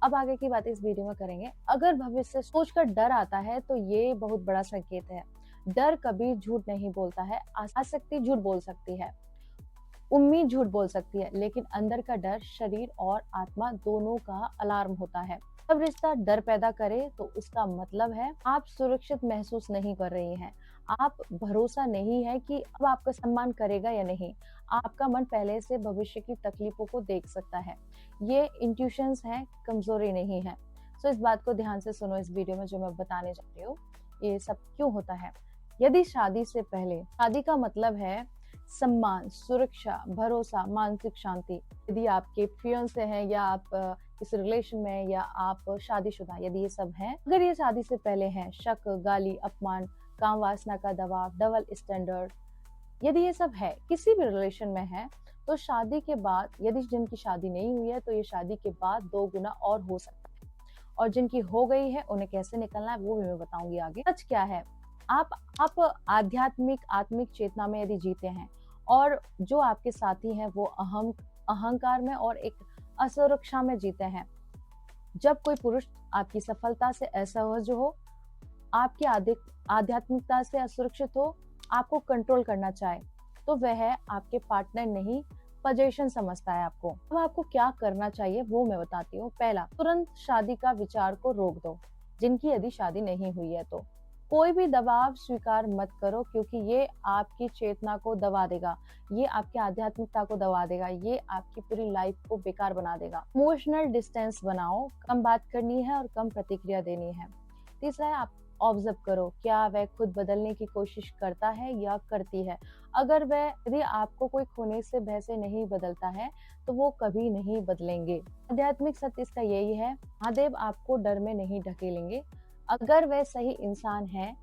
अब आगे की बातें इस वीडियो में करेंगे। अगर भविष्य सोचकर डर आता है तो ये बहुत बड़ा संकेत है। डर कभी झूठ नहीं बोलता है, आसक्ति झूठ बोल सकती है, उम्मीद झूठ बोल सकती है, लेकिन अंदर का डर शरीर और आत्मा दोनों का अलार्म होता है। जब रिश्ता डर पैदा करे तो उसका मतलब है आप सुरक्षित महसूस नहीं कर रही हैं। आप भरोसा नहीं है कि अब आपका सम्मान करेगा या नहीं। आपका मन पहले से भविष्य की तकलीफों को देख सकता है। ये इंट्यूशंस है, कमजोरी नहीं है। सो इस बात को ध्यान से सुनो। इस वीडियो में जो मैं बताने जा रही हूँ ये सब क्यों होता है। यदि शादी से पहले, शादी का मतलब है सम्मान, सुरक्षा, भरोसा, मानसिक शांति। यदि आपके फियांसे हैं या आप किसी रिलेशन में या आप शादीशुदा, यदि ये सब है, अगर ये शादी से पहले है, शक, गाली, अपमान, काम वासना का दबाव, डबल स्टैंडर्ड, यदि ये सब है, किसी भी रिलेशन में है, तो शादी के बाद, यदि जिनकी शादी नहीं हुई है तो ये शादी के बाद 2 गुना और हो सकता है। और जिनकी हो गई है उन्हें कैसे निकलना है वो भी मैं बताऊंगी आगे। सच क्या है, आप आत्मिक चेतना में यदि जीते हैं और जो आपके साथी हैं वो अहंकार में और एक असुरक्षा में जीते हैं। जब कोई पुरुष आपकी सफलता से असहज हो, आपकी आध्यात्मिकता से असुरक्षित हो, आपको कंट्रोल करना चाहे, तो वह आपके पार्टनर नहीं, पोजीशन समझता है आपको। अब आपको क्या करना चाहिए वो मैं बताती हूँ। पहला, तुरंत शादी का विचार को रोक दो। जिनकी यदि शादी नहीं हुई है तो कोई भी दबाव स्वीकार मत करो, क्योंकि ये आपकी चेतना को दबा देगा, ये आपकी आध्यात्मिकता को दबा देगा, ये आपकी पूरी लाइफ को बेकार बना देगा। इमोशनल डिस्टेंस बनाओ, कम बात करनी है और कम प्रतिक्रिया देनी है। तीसरा है, आप ऑब्जर्व करो, क्या वह खुद बदलने की कोशिश करता है या करती है। अगर वह, यदि आपको कोई खोने से भय से नहीं बदलता है तो वो कभी नहीं बदलेंगे। आध्यात्मिक सत्य इसका यही है, महादेव आपको डर में नहीं ढकेलेंगे। अगर वह सही इंसान है,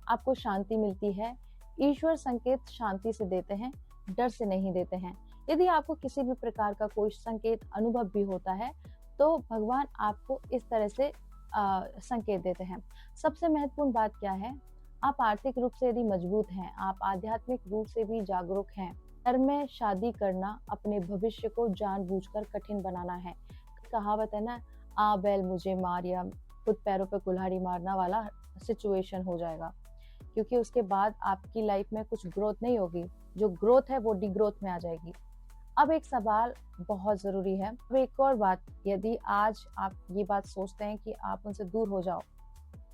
आपको शांति मिलती है। ईश्वर संकेत शांति से देते हैं, डर से नहीं देते हैं। यदि आपको किसी भी प्रकार का कोई संकेत अनुभव भी होता है तो भगवान आपको इस तरह से संकेत देते हैं। सबसे महत्वपूर्ण बात क्या है, आप आर्थिक रूप से यदि मजबूत हैं, आप आध्यात्मिक रूप से भी जागरूक हैं। डर में शादी करना अपने भविष्य को जानबूझकर कठिन बनाना है। कहावत है ना, आ बैल मुझे मार, या खुद पैरों पे कुल्हाड़ी मारना वाला सिचुएशन हो जाएगा, क्योंकि उसके बाद आपकी लाइफ में कुछ ग्रोथ नहीं होगी। जो ग्रोथ है वो डिग्रोथ में आ जाएगी। अब एक सवाल बहुत जरूरी है। अब एक और बात, यदि आज आप ये बात सोचते हैं कि आप उनसे दूर हो जाओ,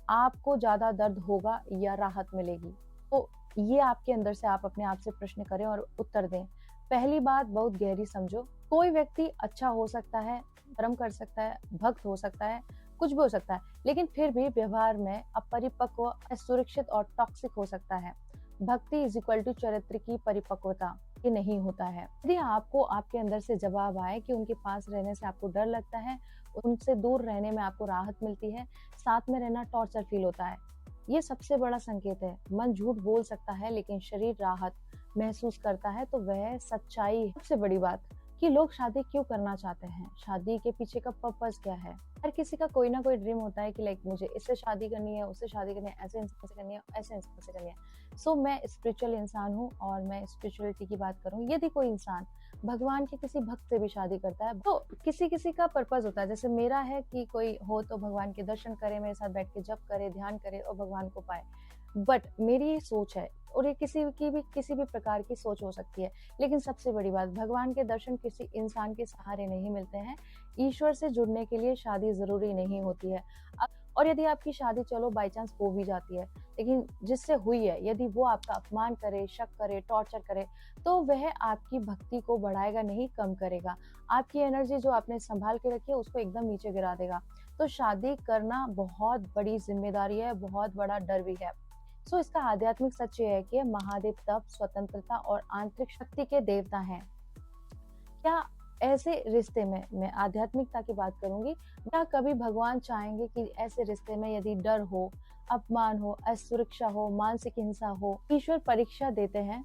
आपको ज्यादा दर्द होगा या राहत मिलेगी? तो ये आपके अंदर से आप अपने आप से प्रश्न करें और उत्तर दें। पहली बात बहुत गहरी समझो, कोई व्यक्ति अच्छा हो सकता है, धर्म कर सकता है, भक्त हो सकता है, कुछ भी हो सकता है, लेकिन फिर भी व्यवहार में अपरिपक्व, असुरक्षित और टॉक्सिक हो सकता है। भक्ति इज इक्वल टू चरित्र की परिपक्वता, ये नहीं होता है। यदि आपको आपके अंदर से जवाब आए कि उनके पास रहने से आपको डर लगता है, उनसे दूर रहने में आपको राहत मिलती है, साथ में रहना टॉर्चर फील होता है, ये सबसे बड़ा संकेत है। मन झूठ बोल सकता है लेकिन शरीर राहत महसूस करता है, तो वह सच्चाई है। सबसे बड़ी बात कि लोग शादी क्यों करना चाहते हैं, शादी के पीछे का पर्पस क्या है। हर किसी का कोई ना कोई ड्रीम होता है कि लाइक मुझे इससे शादी करनी है, उससे शादी करनी है, ऐसे इंसान से करनी है, ऐसे इंसान से करनी है। सो मैं स्पिरिचुअल इंसान हूँ और मैं स्पिरिचुअलिटी की बात करूँ। यदि कोई इंसान भगवान के किसी भक्त से भी शादी करता है तो किसी किसी का पर्पस होता है। जैसे मेरा है कि कोई हो तो भगवान के दर्शन करे, मेरे साथ बैठ के जप करे, ध्यान करे और भगवान को पाए। बट मेरी ये सोच है, और ये किसी भी प्रकार की सोच हो सकती है। लेकिन सबसे बड़ी बात, भगवान के दर्शन किसी इंसान के सहारे नहीं मिलते हैं। ईश्वर से जुड़ने के लिए शादी जरूरी नहीं होती है। और यदि आपकी शादी चलो बाई चांस हो भी जाती है, लेकिन जिससे हुई है, यदि वो आपका अपमान करे, शक करे, टॉर्चर करे, तो वह आपकी भक्ति को बढ़ाएगा नहीं, कम करेगा। आपकी एनर्जी जो आपने संभाल के रखी है उसको एकदम नीचे गिरा देगा। तो शादी करना बहुत बड़ी जिम्मेदारी है, बहुत बड़ा डर भी है। सो इसका आध्यात्मिक सच ये है कि महादेव तप, स्वतंत्रता और आंतरिक शक्ति के देवता हैं। क्या ऐसे रिश्ते में, मैं आध्यात्मिकता की बात करूंगी, क्या कभी भगवान चाहेंगे कि ऐसे रिश्ते में यदि डर हो, अपमान हो, असुरक्षा हो, मानसिक हिंसा हो? ईश्वर परीक्षा देते हैं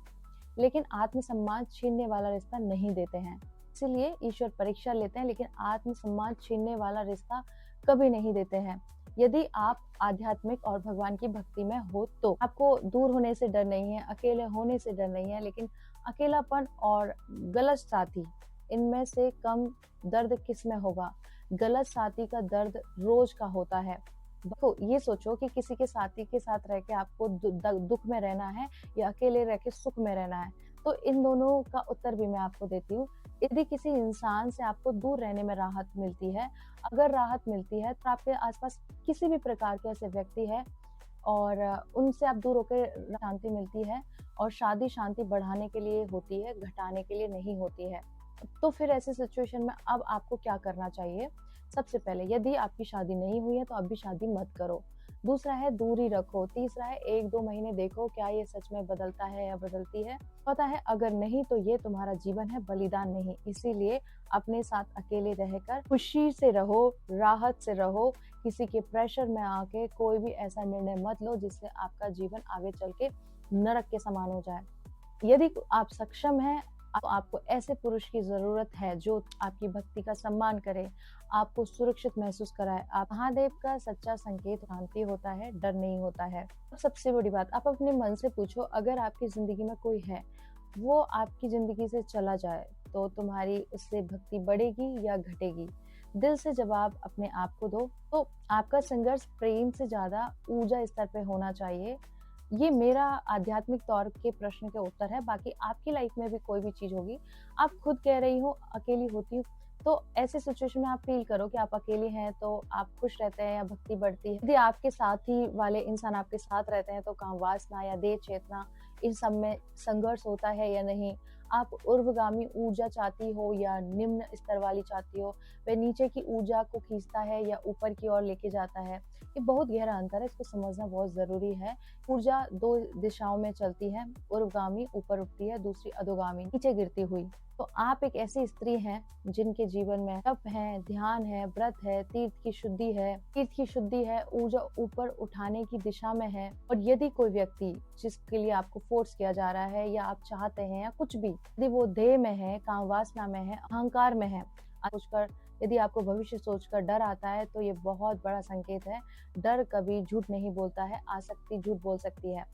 लेकिन आत्मसम्मान छीनने वाला रिश्ता नहीं देते हैं। इसीलिए ईश्वर परीक्षा लेते हैं लेकिन आत्मसम्मान छीनने वाला रिश्ता कभी नहीं देते हैं। यदि आप आध्यात्मिक और भगवान की भक्ति में हो तो आपको दूर होने से डर नहीं है, अकेले होने से डर नहीं है, लेकिन अकेलापन और गलत साथी, इनमें से कम दर्द किस में होगा? गलत साथी का दर्द रोज का होता है। देखो, ये सोचो कि किसी के साथी के साथ रह के आपको दुख में रहना है या अकेले रह के सुख में रहना है। तो इन दोनों का उत्तर भी मैं आपको देती हूँ। यदि किसी इंसान से आपको दूर रहने में राहत मिलती है, अगर राहत मिलती है तो आपके आसपास किसी भी प्रकार के ऐसे व्यक्ति है और उनसे आप दूर होकर शांति मिलती है। और शादी शांति बढ़ाने के लिए होती है, घटाने के लिए नहीं होती है। तो फिर ऐसी सिचुएशन में अब आपको क्या करना चाहिए? सबसे पहले, यदि आपकी शादी नहीं हुई है तो अभी शादी मत करो। दूसरा है दूरी रखो। तीसरा है 1-2 महीने देखो क्या ये सच में बदलता है या बदलती है। पता है अगर नहीं तो ये तुम्हारा जीवन है, बलिदान नहीं। इसीलिए अपने साथ अकेले रहकर खुशी से रहो, राहत से रहो। किसी के प्रेशर में आके कोई भी ऐसा निर्णय मत लो जिससे आपका जीवन आगे चल के नरक के समान हो जाए। यदि आप सक्षम हैं, तो आपको ऐसे पुरुष की जरूरत है जो आपकी भक्ति का सम्मान करे, आपको सुरक्षित महसूस कराए। आप महादेव का सच्चा संकेत शांति होता है, डर नहीं होता है। सबसे बड़ी बात, आप अपने मन से पूछो, अगर आपकी जिंदगी में कोई है, वो आपकी जिंदगी से चला जाए तो तुम्हारी उससे भक्ति बढ़ेगी या घटेगी? दिल से जवाब अपने आप को दो। तो आपका संघर्ष प्रेम से ज्यादा ऊर्जा स्तर पे होना चाहिए। ये मेरा आध्यात्मिक तौर के प्रश्न के उत्तर है। बाकी आपकी लाइफ में भी कोई भी चीज होगी, आप खुद कह रही हो अकेली होती हूँ, तो ऐसे सिचुएशन में आप फील करो कि आप अकेले हैं तो आप खुश रहते हैं या भक्ति बढ़ती है। यदि आपके साथी वाले इंसान आपके साथ रहते हैं तो काम वासना या देह चेतना, इन सब में संघर्ष होता है या नहीं? आप ऊर्ध्वगामी ऊर्जा चाहती हो या निम्न स्तर वाली चाहती हो? वह नीचे की ऊर्जा को खींचता है या ऊपर की ओर लेके जाता है? ये बहुत गहरा अंतर है, इसको समझना बहुत जरूरी है। ऊर्जा 2 दिशाओं में चलती है, ऊर्ध्वगामी ऊपर उठती है, दूसरी अधोगामी नीचे गिरती हुई। तो आप एक ऐसी स्त्री हैं जिनके जीवन में तप है, ध्यान है, व्रत है, तीर्थ की शुद्धि है, ऊर्जा ऊपर उठाने की दिशा में है। और यदि कोई व्यक्ति जिसके लिए आपको फोर्स किया जा रहा है या आप चाहते हैं या कुछ भी, यदि वो देह में है, काम वासना में है, अहंकार में है, सोचकर यदि आपको भविष्य सोचकर डर आता है तो ये बहुत बड़ा संकेत है। डर कभी झूठ नहीं बोलता है, आसक्ति झूठ बोल सकती है,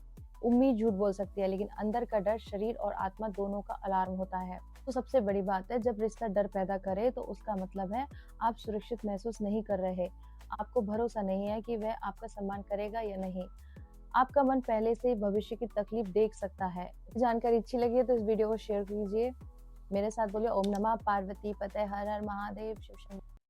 उम्मीद झूठ बोल सकती है, लेकिन अंदर का डर शरीर और आत्मा दोनों का अलार्म होता है। तो सबसे बड़ी बात है, जब रिश्ता डर पैदा करे तो उसका मतलब है आप सुरक्षित महसूस नहीं कर रहे, आपको भरोसा नहीं है कि वह आपका सम्मान करेगा या नहीं। आपका मन पहले से ही भविष्य की तकलीफ देख सकता है। जानकारी अच्छी लगी है तो इस वीडियो को शेयर कीजिए। मेरे साथ बोलिए ओम नमः पार्वती पते, हर हर महादेव, शिव शंकर।